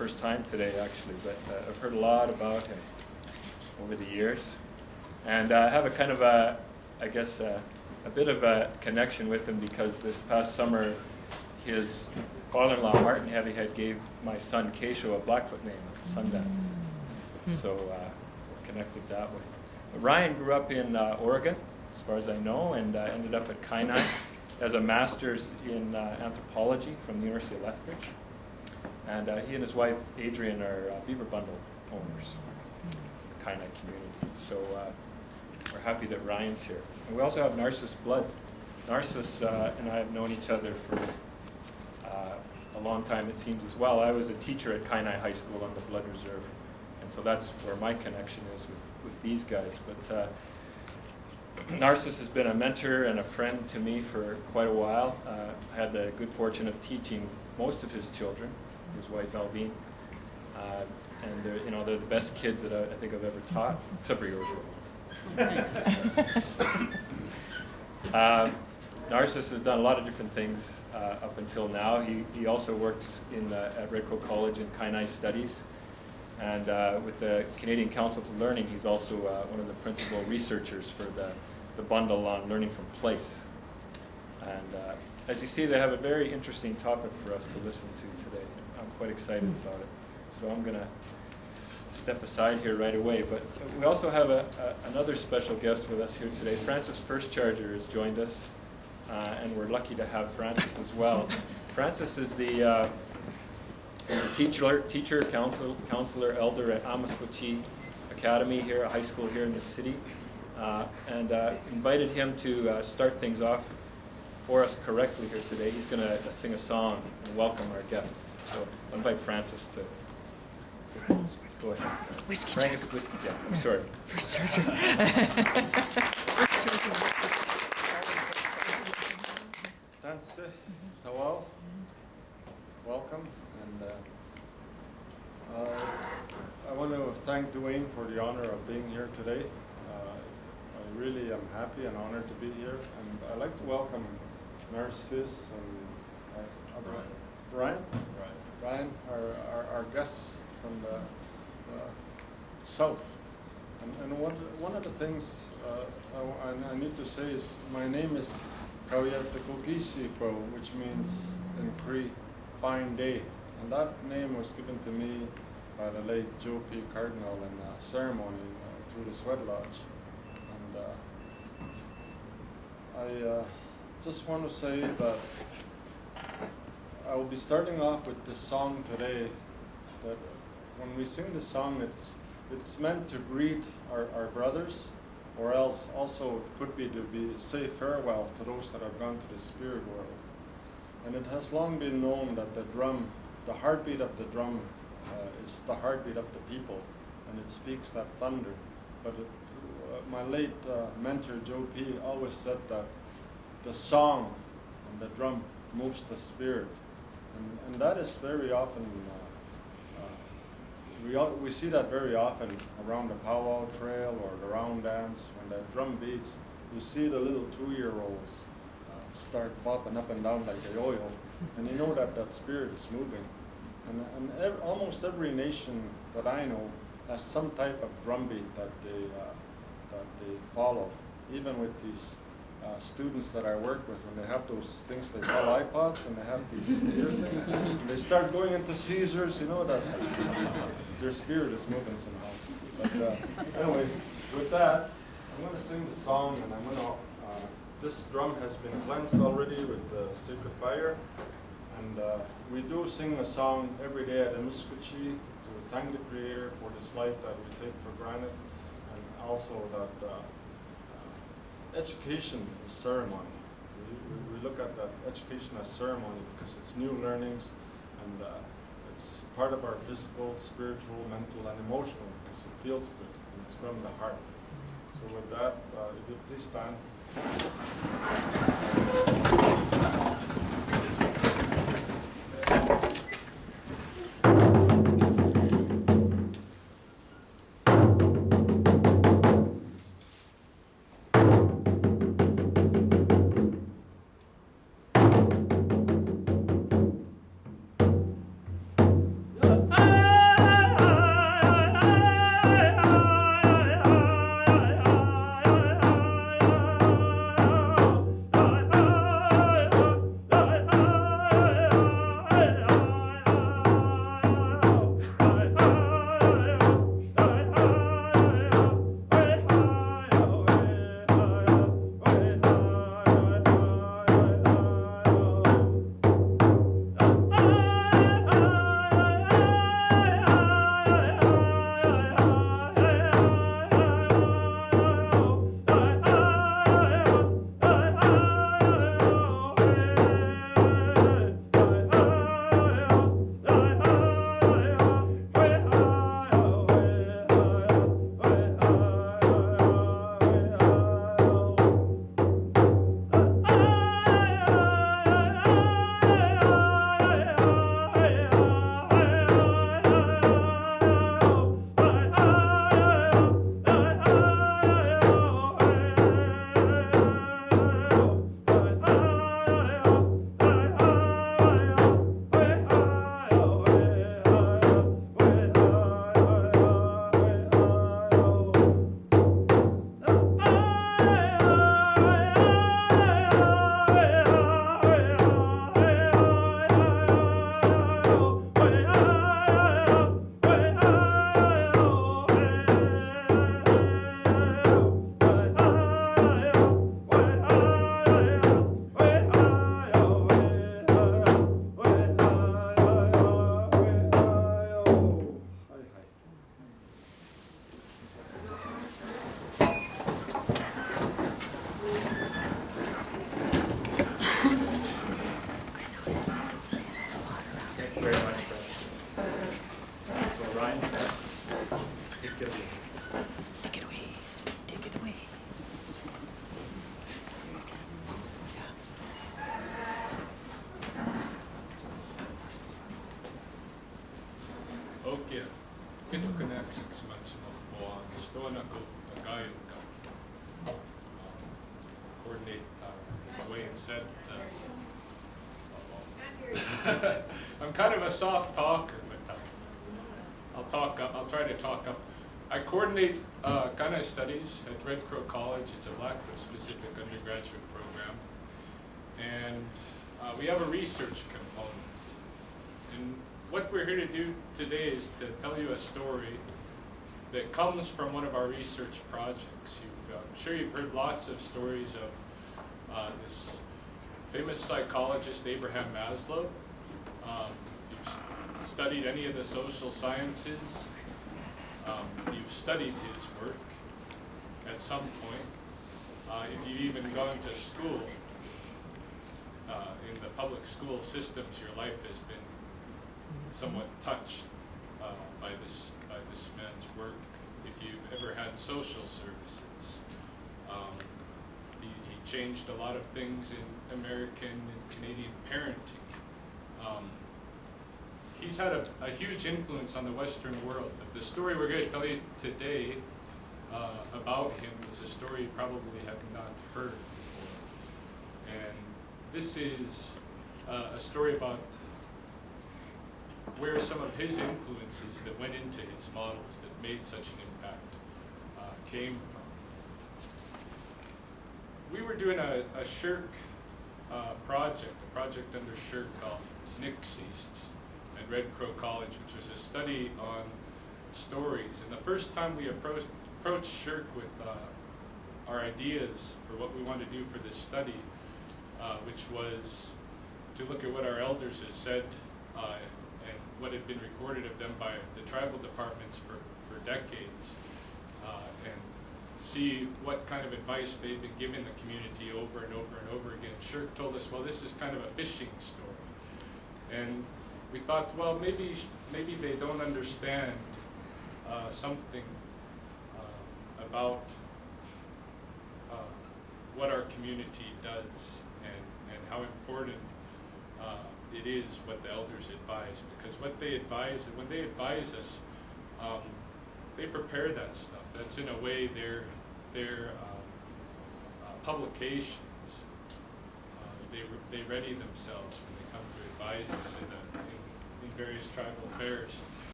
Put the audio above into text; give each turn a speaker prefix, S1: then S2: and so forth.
S1: first time today, actually, but I've heard a lot about him over the years. And I have a kind of a, I guess, a bit of a connection with him because this past summer, his father-in-law, Martin Heavyhead, gave my son, Keisho, a Blackfoot name at Sundance. So we're connected that way. But Ryan grew up in Oregon, as far as I know, and ended up at Kainai as a master's in anthropology from the University of Lethbridge. And he and his wife, Adrian, are beaver bundle owners in the Kainai community. So we're happy that Ryan's here. And we also have Narcissus Blood. Narcissus and I have known each other for a long time, it seems, as well. I was a teacher at Kainai High School on the Blood Reserve, and so that's where my connection is with these guys. But Narcissus has been a mentor and a friend to me for quite a while. I had the good fortune of teaching most of his children, his wife Alvine, and they're the best kids that I think I've ever taught, except for yours. Narcissus has done a lot of different things up until now. He also works at Redcoat College in Kainai Studies, and with the Canadian Council for Learning, he's also one of the principal researchers for the bundle on learning from place. And as you see, they have a very interesting topic for us to listen to today. I'm quite excited about it. So I'm going to step aside here right away. But we also have another special guest with us here today. Francis Firstcharger has joined us, and we're lucky to have Francis as well. Francis is the teacher, counselor, elder at Amasquatchie Academy here, a high school here in the city, and invited him to start things off for us correctly here today. He's going to sing a song and welcome our guests. So I'll invite Francis to go ahead.
S2: Whiskey
S1: Francis Whiskey Jack. I'm sorry.
S2: Firstcharger.
S3: Thanks, Tawal. Welcome. And I want to thank Dwayne for the honor of being here today. I really am happy and honored to be here. And I'd like to welcome Narcissus and Brian, our guests from the south. And one of the things I need to say is my name is Kawiatakukisipo, which means in Cree, fine day. And that name was given to me by the late Joe P. Cardinal in a ceremony through the Sweat Lodge. And I just want to say that I will be starting off with this song today. That when we sing this song, it's meant to greet our brothers, or else also could be to say farewell to those that have gone to the spirit world. And it has long been known that the heartbeat of the drum is the heartbeat of the people, and it speaks that thunder. But my late mentor, Joe P., always said that the song and the drum moves the spirit. And that is very often, we see that very often around the powwow trail or the round dance. When the drum beats, you see the little 2-year-olds start bopping up and down like a yo-yo, and you know that that spirit is moving. And almost every nation that I know has some type of drum beat that they follow. Even with these students that I work with, when they have those things they call iPods, and they have these ear things, and they start going into Caesars, you know that their spirit is moving somehow. But anyway, with that, I'm going to sing the song, and I'm going to. This drum has been cleansed already with the sacred fire, and we do sing a song every day at Amasquatchie to thank the Creator for this life that we take for granted, and also that education is ceremony. We look at that education as ceremony because it's new learnings, and it's part of our physical, spiritual, mental, and emotional because it feels good, and it's from the heart. So with that, if you please stand.
S4: Hey!
S3: Take it away.
S2: Take it away. Take it away.
S4: Okay. Ketokonäkseksi matsumohmoa stonaku agayuka. Coordinate the way it said. I'm kind of a soft talker, but I'll try to talk up. I coordinate Ghana Studies at Red Crow College. It's a Blackfoot specific undergraduate program. And we have a research component. And what we're here to do today is to tell you a story that comes from one of our research projects. I'm sure you've heard lots of stories of this famous psychologist, Abraham Maslow. You've studied any of the social sciences. You've studied his work at some point. If you've even gone to school, in the public school systems, your life has been somewhat touched by this man's work. If you've ever had social services, he changed a lot of things in American and Canadian parenting. He's had a huge influence on the Western world. But the story we're going to tell you today about him is a story you probably have not heard before. And this is a story about where some of his influences that went into his models that made such an impact came from. We were doing a SHIRK project under SHIRK called SNCCs at Red Crow College, which was a study on stories. And the first time we approached SHIRK with our ideas for what we wanted to do for this study, which was to look at what our elders had said and what had been recorded of them by the tribal departments for decades, and see what kind of advice they'd been giving the community over and over and over again. SHIRK told us, well, this is kind of a fishing story. And we thought, well, maybe they don't understand something about what our community does and how important it is what the elders advise. Because what they advise, when they advise us, they prepare that stuff. That's in a way their publications. They ready themselves when they come to advise us in various tribal affairs.